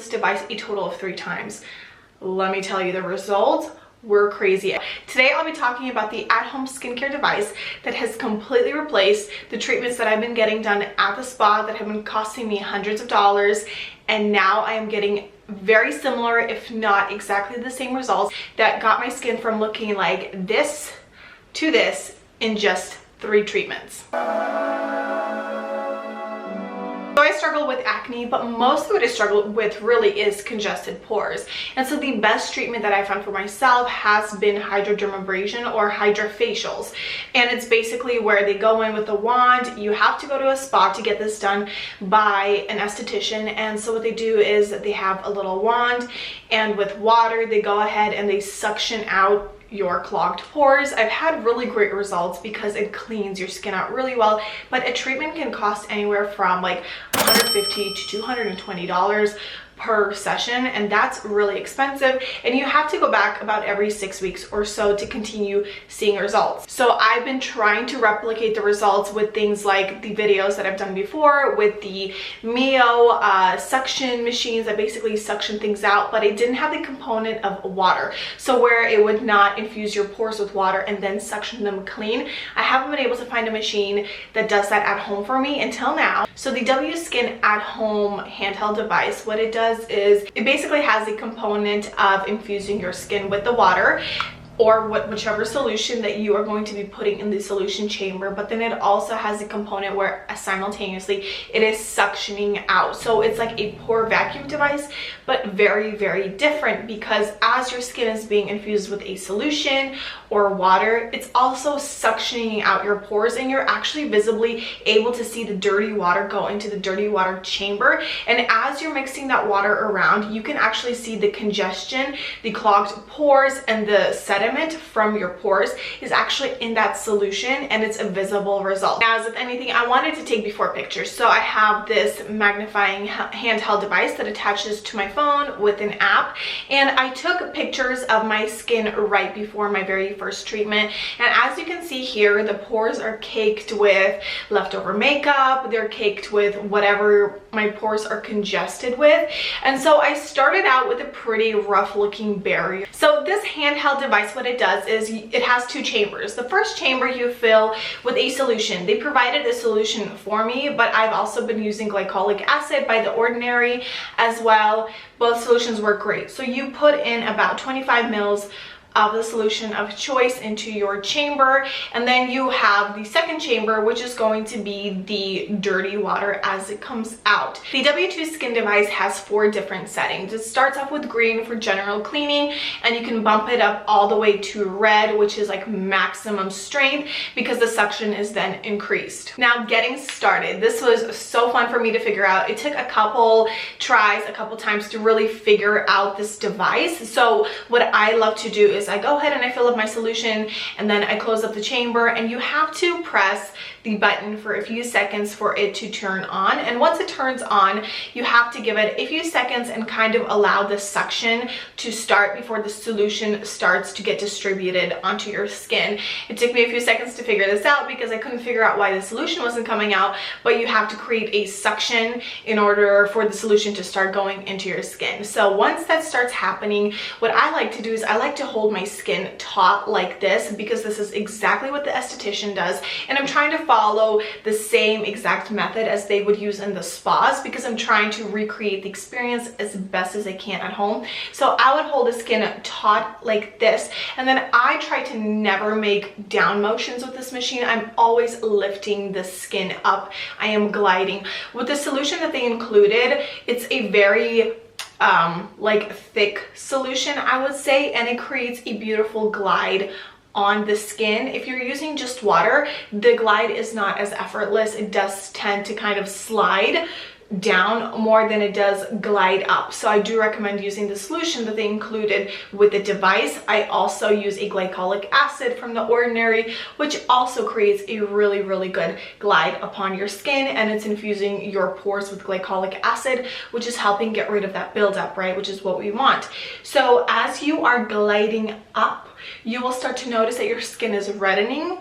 this device a total of 3 times. Let me tell you, the results were crazy. Today I'll be talking about the at-home skincare device that has completely replaced the treatments that I've been getting done at the spa that have been costing me hundreds of dollars, and now I am getting very similar, if not exactly the same results that got my skin from looking like this to this in just 3 treatments. So I struggle with acne, but mostly what I struggle with really is congested pores. And so the best treatment that I found for myself has been hydrodermabrasion or hydrafacials. And it's basically where they go in with a wand. You have to go to a spa to get this done by an esthetician. And so what they do is they have a little wand, and with water, they go ahead and they suction out your clogged pores. I've had really great results because it cleans your skin out really well, but a treatment can cost anywhere from like $150 to $220 per session, and that's really expensive, and you have to go back about every 6 weeks or so to continue seeing results. So I've been trying to replicate the results with things like the videos that I've done before with the Mio suction machines that basically suction things out, but it didn't have the component of water, so where it would not infuse your pores with water and then suction them clean. I haven't been able to find a machine that does that at home for me until now. So the WSkin at-home handheld device, what it does is it basically has a component of infusing your skin with the water or whichever solution that you are going to be putting in the solution chamber, but then it also has a component where simultaneously it is suctioning out. So it's like a pore vacuum device, but very, very different, because as your skin is being infused with a solution or water, it's also suctioning out your pores, and you're actually visibly able to see the dirty water go into the dirty water chamber. And as you're mixing that water around, you can actually see the congestion, the clogged pores, and the sediment from your pores is actually in that solution, and it's a visible result. Now, as with anything, I wanted to take before pictures, so I have this magnifying handheld device that attaches to my phone with an app, and I took pictures of my skin right before my very first treatment, and as you can see here, the pores are caked with leftover makeup, they're caked with whatever my pores are congested with, and so I started out with a pretty rough looking barrier. So this handheld device, what it does is it has 2 chambers. The first chamber you fill with a solution. They provided a solution for me, but I've also been using glycolic acid by The Ordinary as well. Both solutions work great. So you put in about 25 mils of the solution of choice into your chamber, and then you have the second chamber, which is going to be the dirty water as it comes out. The W2 Skin device has 4 different settings. It starts off with green for general cleaning, and you can bump it up all the way to red, which is like maximum strength, because the suction is then increased. Now, getting started, this was so fun for me to figure out. It took a couple tries, a couple times to really figure out this device. So what I love to do is I go ahead and I fill up my solution, and then I close up the chamber, and you have to press the button for a few seconds for it to turn on. And once it turns on, you have to give it a few seconds and kind of allow the suction to start before the solution starts to get distributed onto your skin. It took me a few seconds to figure this out because I couldn't figure out why the solution wasn't coming out, but you have to create a suction in order for the solution to start going into your skin. So once that starts happening, what I like to do is I like to hold my skin taut like this, because this is exactly what the esthetician does, and I'm trying to follow the same exact method as they would use in the spas, because I'm trying to recreate the experience as best as I can at home. So I would hold the skin taut like this, and then I try to never make down motions with this machine. I'm always lifting the skin up. I am gliding. With the solution that they included, it's a very like thick solution, I would say, and it creates a beautiful glide on the skin. If you're using just water, the glide is not as effortless. It does tend to kind of slide down more than it does glide up. So I do recommend using the solution that they included with the device. I also use a glycolic acid from The Ordinary, which also creates a really, really good glide upon your skin, and it's infusing your pores with glycolic acid, which is helping get rid of that buildup, right? Which is what we want. So as you are gliding up you will start to notice that your skin is reddening.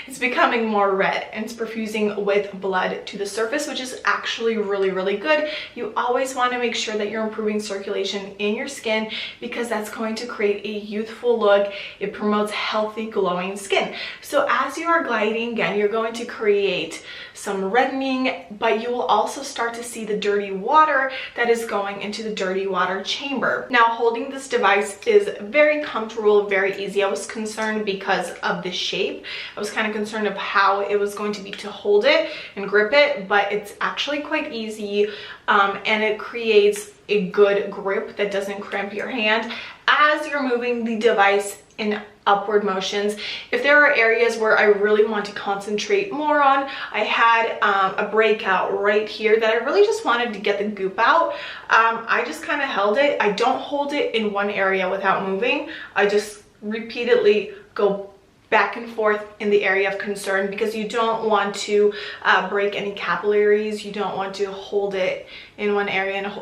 It's becoming more red and it's perfusing with blood to the surface, which is actually really good. You always want to make sure that you're improving circulation in your skin because that's going to create a youthful look. It promotes healthy, glowing skin. So as you are gliding, again, you're going to create some reddening, but you will also start to see the dirty water that is going into the dirty water chamber. Now, holding this device is very comfortable, very easy. I was concerned because of the shape. I was kind of concerned of how it was going to be to hold it and grip it, but it's actually quite easy, and it creates a good grip that doesn't cramp your hand as you're moving the device in upward motions. If there are areas where I really want to concentrate more on, I had a breakout right here that I really just wanted to get the goop out. I just kind of held it. I don't hold it in one area without moving. I just repeatedly go back and forth in the area of concern because you don't want to break any capillaries. You don't want to hold it in one area and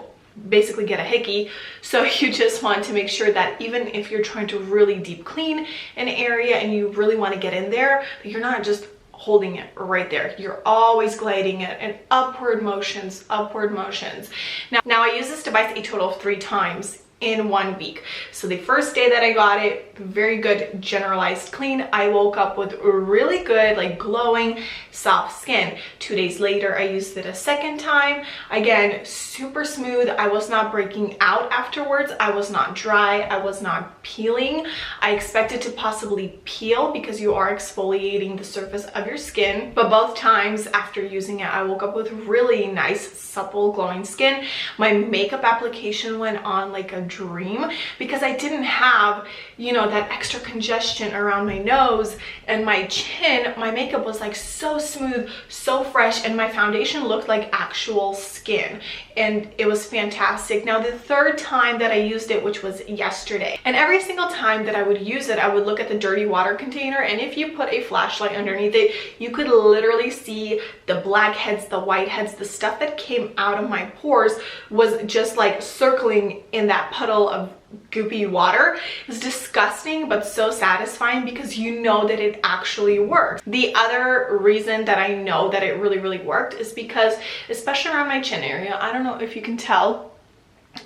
basically get a hickey. So you just want to make sure that even if you're trying to really deep clean an area and you really want to get in there, that you're not just holding it right there. You're always gliding it in upward motions. Now I use this device a total of 3 times in 1 week. So the first day that I got it, very good generalized clean. I woke up with really good, like glowing, soft skin. 2 days later, I used it a second time. Again, super smooth. I was not breaking out afterwards. I was not dry. I was not peeling. I expected to possibly peel because you are exfoliating the surface of your skin. But both times after using it, I woke up with really nice, supple, glowing skin. My makeup application went on like a dream because I didn't have, you know, that extra congestion around my nose and my chin. My makeup was like so smooth, so fresh, and my foundation looked like actual skin, and it was fantastic. Now the third time that I used it, which was yesterday, and every single time that I would use it, I would look at the dirty water container, and if you put a flashlight underneath it, you could literally see the blackheads, the whiteheads, the stuff that came out of my pores was just like circling in that puddle of goopy water. It's disgusting but so satisfying because you know that it actually works. The other reason that I know that it really worked is because, especially around my chin area, I don't know if you can tell,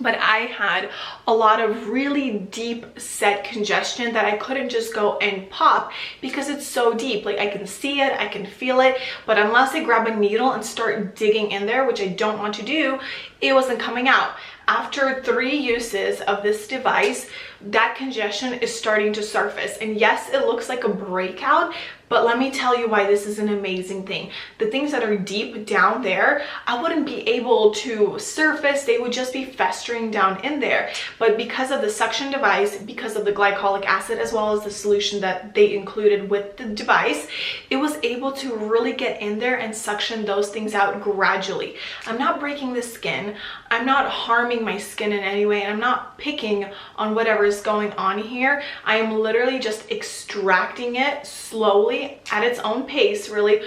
but I had a lot of really deep set congestion that I couldn't just go and pop because it's so deep. Like, I can see it, I can feel it, but unless I grab a needle and start digging in there, which I don't want to do, it wasn't coming out. After 3 uses of this device, that congestion is starting to surface. And yes, it looks like a breakout, but let me tell you why this is an amazing thing. The things that are deep down there, I wouldn't be able to surface. They would just be festering down in there. But because of the suction device, because of the glycolic acid, as well as the solution that they included with the device, it was able to really get in there and suction those things out gradually. I'm not breaking the skin. I'm not harming my skin in any way, and I'm not picking on whatever is going on here. I am literally just extracting it slowly at its own pace, really,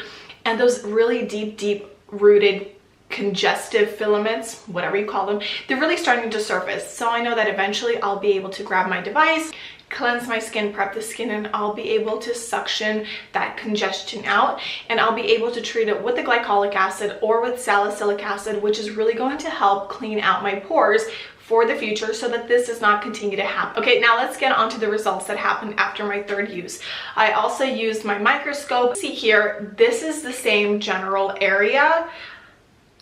and those really deep rooted congestive filaments, whatever you call them, they're really starting to surface. So I know that eventually I'll be able to grab my device, cleanse my skin, prep the skin, and I'll be able to suction that congestion out, and I'll be able to treat it with the glycolic acid or with salicylic acid, which is really going to help clean out my pores for the future so that this does not continue to happen. Okay, now let's get on to the results that happened after my 3rd use. I also used my microscope. See here, this is the same general area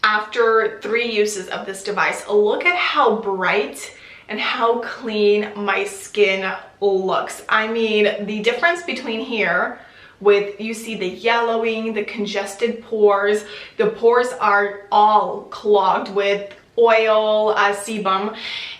after 3 uses of this device. Look at how bright and how clean my skin looks. I mean, the difference between here with, you see the yellowing, the congested pores, the pores are all clogged with oil, sebum,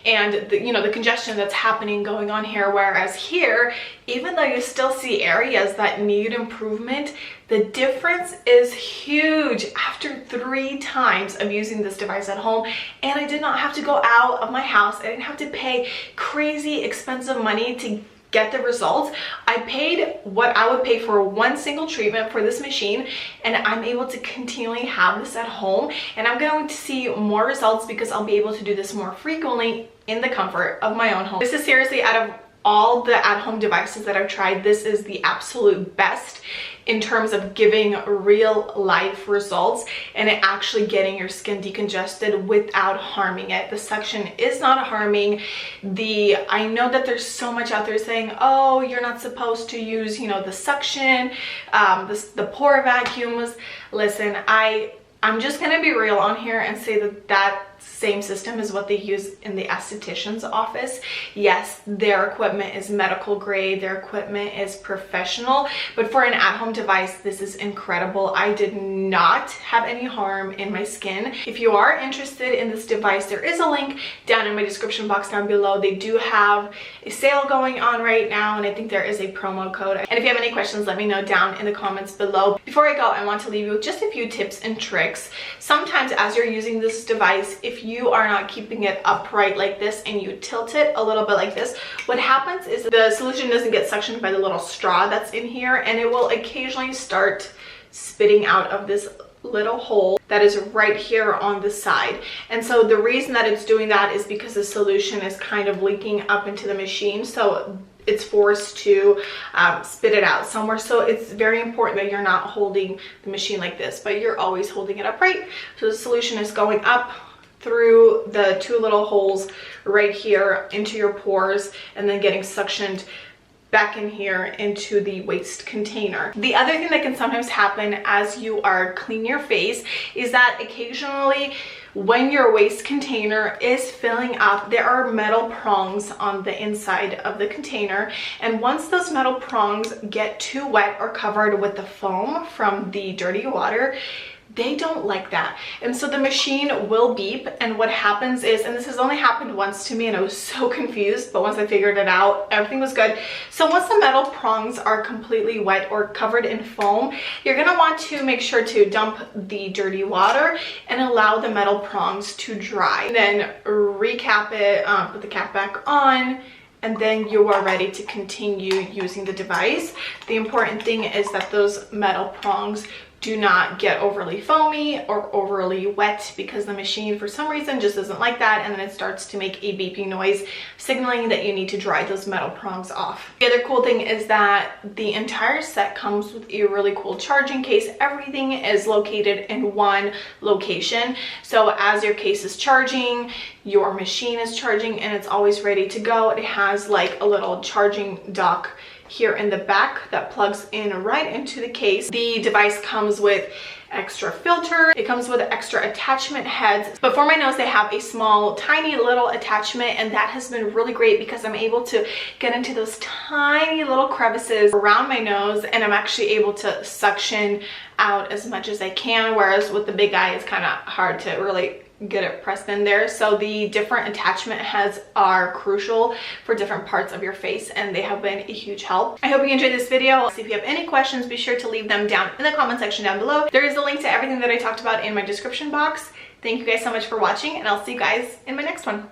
and the congestion that's happening going on here. Whereas here, even though you still see areas that need improvement, the difference is huge after 3 times of using this device at home. And I did not have to go out of my house. I didn't have to pay crazy expensive money to get the results. I paid what I would pay for 1 single treatment for this machine, and I'm able to continually have this at home, and I'm going to see more results because I'll be able to do this more frequently in the comfort of my own home. This is seriously, out of all the at-home devices that I've tried, this is the absolute best in terms of giving real life results and it actually getting your skin decongested without harming it. The suction is not harming. I know that there's so much out there saying, oh, you're not supposed to use, you know, the suction, the pore vacuums. Listen, I'm just gonna be real on here and say that that same system is what they use in the esthetician's office. Yes, their equipment is medical grade, their equipment is professional, but for an at-home device, this is incredible. I did not have any harm in my skin. If you are interested in this device, there is a link down in my description box down below. They do have a sale going on right now, and I think there is a promo code. And if you have any questions, let me know down in the comments below. Before I go, I want to leave you with just a few tips and tricks. Sometimes as you're using this device, if you are not keeping it upright like this and you tilt it a little bit like this, what happens is the solution doesn't get suctioned by the little straw that's in here, and it will occasionally start spitting out of this little hole that is right here on the side. And so the reason that it's doing that is because the solution is kind of leaking up into the machine, so it's forced to spit it out somewhere. So it's very important that you're not holding the machine like this, but you're always holding it upright. So the solution is going up through the two little holes right here into your pores and then getting suctioned back in here into the waste container. The other thing that can sometimes happen as you are cleaning your face is that occasionally when your waste container is filling up, there are metal prongs on the inside of the container, and once those metal prongs get too wet or covered with the foam from the dirty water, they don't like that, and so the machine will beep. And what happens is, and this has only happened once to me and I was so confused, but once I figured it out, everything was good. So once the metal prongs are completely wet or covered in foam, you're gonna want to make sure to dump the dirty water and allow the metal prongs to dry. And then recap it, put the cap back on, and then you are ready to continue using the device. The important thing is that those metal prongs do not get overly foamy or overly wet, because the machine for some reason just doesn't like that, and then it starts to make a beeping noise signaling that you need to dry those metal prongs off. The other cool thing is that the entire set comes with a really cool charging case. Everything is located in one location, so as your case is charging, your machine is charging, and it's always ready to go. It has like a little charging dock here in the back that plugs in right into the case. The device comes with extra filter, it comes with extra attachment heads, but for my nose they have a small tiny little attachment, and that has been really great because I'm able to get into those tiny little crevices around my nose, and I'm actually able to suction out as much as I can, whereas with the big guy it's kind of hard to really get it pressed in there. So the different attachment heads are crucial for different parts of your face, and they have been a huge help. I hope you enjoyed this video. So if you have any questions, be sure to leave them down in the comment section down below. There is a link to everything that I talked about in my description box. Thank you guys so much for watching, and I'll see you guys in my next one.